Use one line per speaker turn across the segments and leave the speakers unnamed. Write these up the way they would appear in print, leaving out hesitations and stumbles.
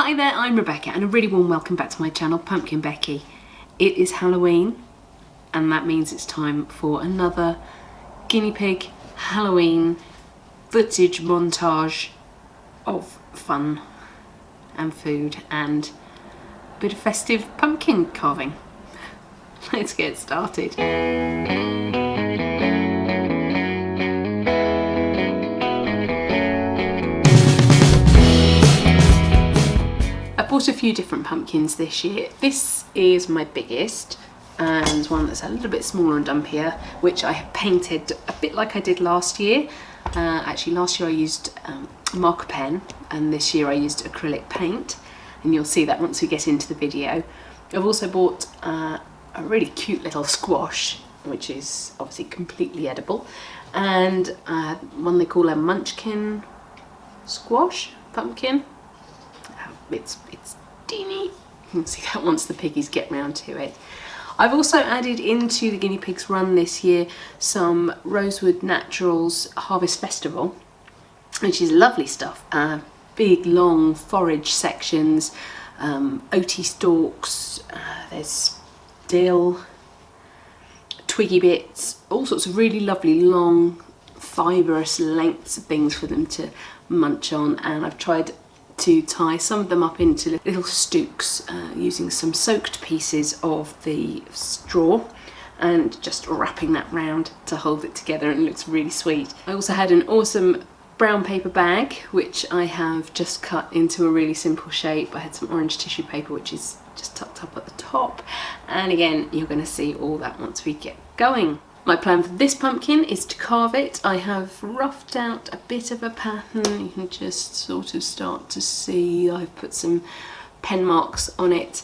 Hi there, I'm Rebecca and a really warm welcome back to my channel, PumpkinBecki. It is Halloween and that means it's time for another guinea pig Halloween footage montage of fun and food and a bit of festive pumpkin carving. Let's get started. I bought a few different pumpkins this year. This is my biggest and one that's a little bit smaller and dumpier, which I have painted a bit like I did last year. Actually last year I used a marker pen and this year I used acrylic paint, and you'll see that once we get into the video. I've also bought a really cute little squash, which is obviously completely edible, and one they call a munchkin squash pumpkin. It's teeny. You can see that once the piggies get round to it. I've also added into the guinea pigs run this year some Rosewood Naturals Harvest Festival, which is lovely stuff. Big long forage sections, oaty stalks, there's dill, twiggy bits, all sorts of really lovely long fibrous lengths of things for them to munch on, and I've tried to tie some of them up into little stooks using some soaked pieces of the straw and just wrapping that round to hold it together, and it looks really sweet. I also had an awesome brown paper bag which I have just cut into a really simple shape. I had some orange tissue paper which is just tucked up at the top, and again you're going to see all that once we get going. My plan for this pumpkin is to carve it. I have roughed out a bit of a pattern. You can just sort of start to see I've put some pen marks on it.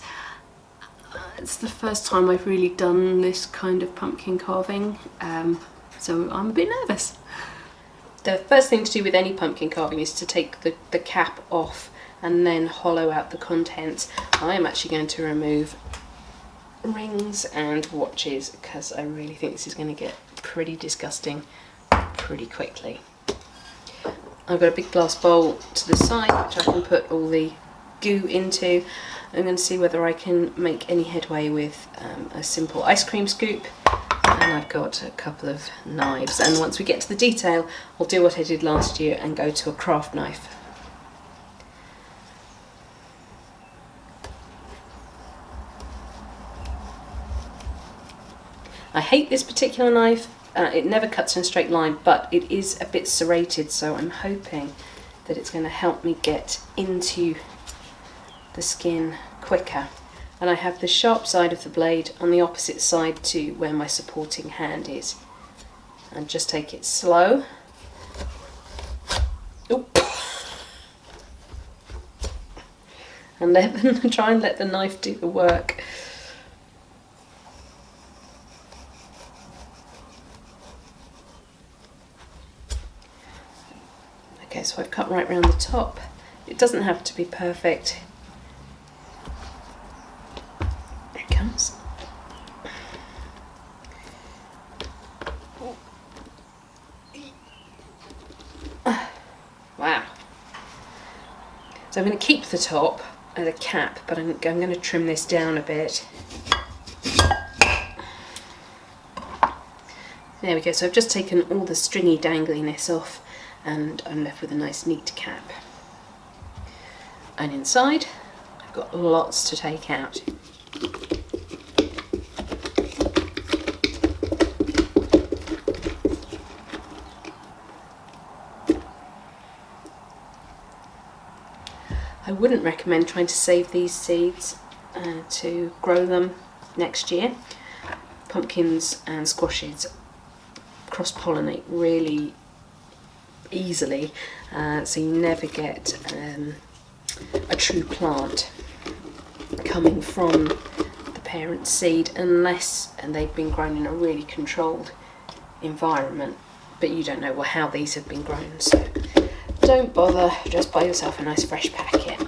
It's the first time I've really done this kind of pumpkin carving, so I'm a bit nervous. The first thing to do with any pumpkin carving is to take the cap off and then hollow out the contents. I am actually going to remove rings and watches because I really think this is going to get pretty disgusting pretty quickly. I've got a big glass bowl to the side which I can put all the goo into. I'm going to see whether I can make any headway with a simple ice cream scoop, and I've got a couple of knives, and once we get to the detail I'll do what I did last year and go to a craft knife. I hate this particular knife, it never cuts in a straight line, but it is a bit serrated, so I'm hoping that it's going to help me get into the skin quicker. And I have the sharp side of the blade on the opposite side to where my supporting hand is. And just take it slow. Oop. And try and let the knife do the work. Okay, so I've cut right round the top. It doesn't have to be perfect. There it comes. Wow. So I'm going to keep the top as a cap, but I'm going to trim this down a bit. There we go, so I've just taken all the stringy dangliness off, and I'm left with a nice neat cap. And inside I've got lots to take out. I wouldn't recommend trying to save these seeds to grow them next year. Pumpkins and squashes cross-pollinate really easily, so you never get a true plant coming from the parent seed unless they've been grown in a really controlled environment, but you don't know how these have been grown, so don't bother, just buy yourself a nice fresh packet.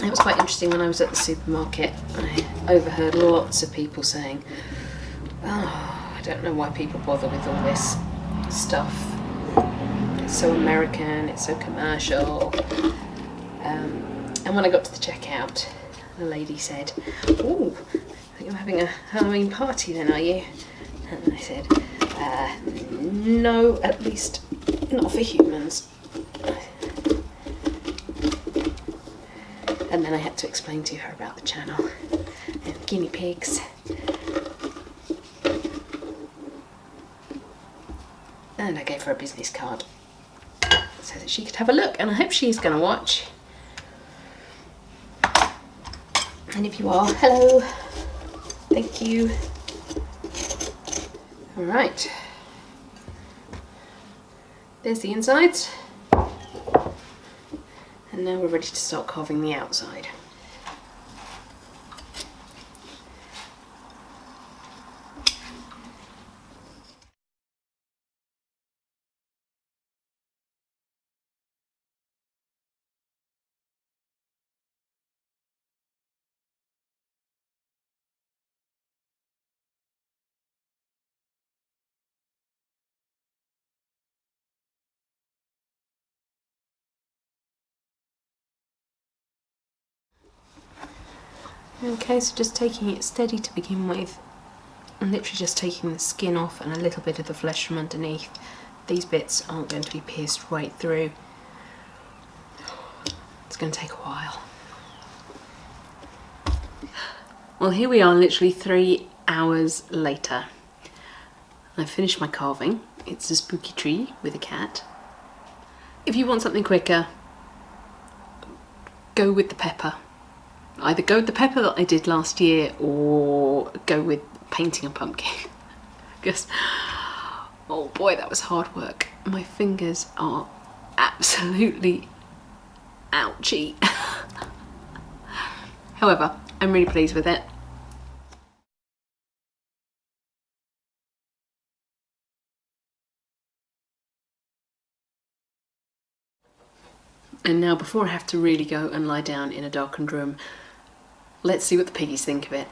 It was quite interesting when I was at the supermarket. I overheard lots of people saying, oh, I don't know why people bother with all this stuff. It's so American, it's so commercial. And when I got to the checkout, the lady said, "Oh, you're having a Halloween party then, are you?" And I said, "No, at least not for humans." And then I had to explain to her about the channel and guinea pigs. And I gave her a business card so that she could have a look, and I hope she's going to watch. And if you are, hello, thank you. All right, there's the insides, and now we're ready to start carving the outside. Okay, so just taking it steady to begin with, and literally just taking the skin off and a little bit of the flesh from underneath. These bits aren't going to be pierced right through. It's going to take a while. Well, here we are literally 3 hours later. I've finished my carving. It's a spooky tree with a cat. If you want something quicker, go with the pepper. Either go with the pepper that I did last year or go with painting a pumpkin. Because, oh boy, that was hard work. My fingers are absolutely ouchy. However, I'm really pleased with it. And now, before I have to really go and lie down in a darkened room, let's see what the piggies think of it.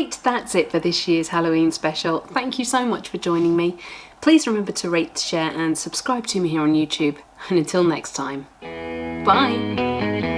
Right, that's it for this year's Halloween special. Thank you so much for joining me. Please remember to rate, share and subscribe to me here on YouTube. And until next time, bye!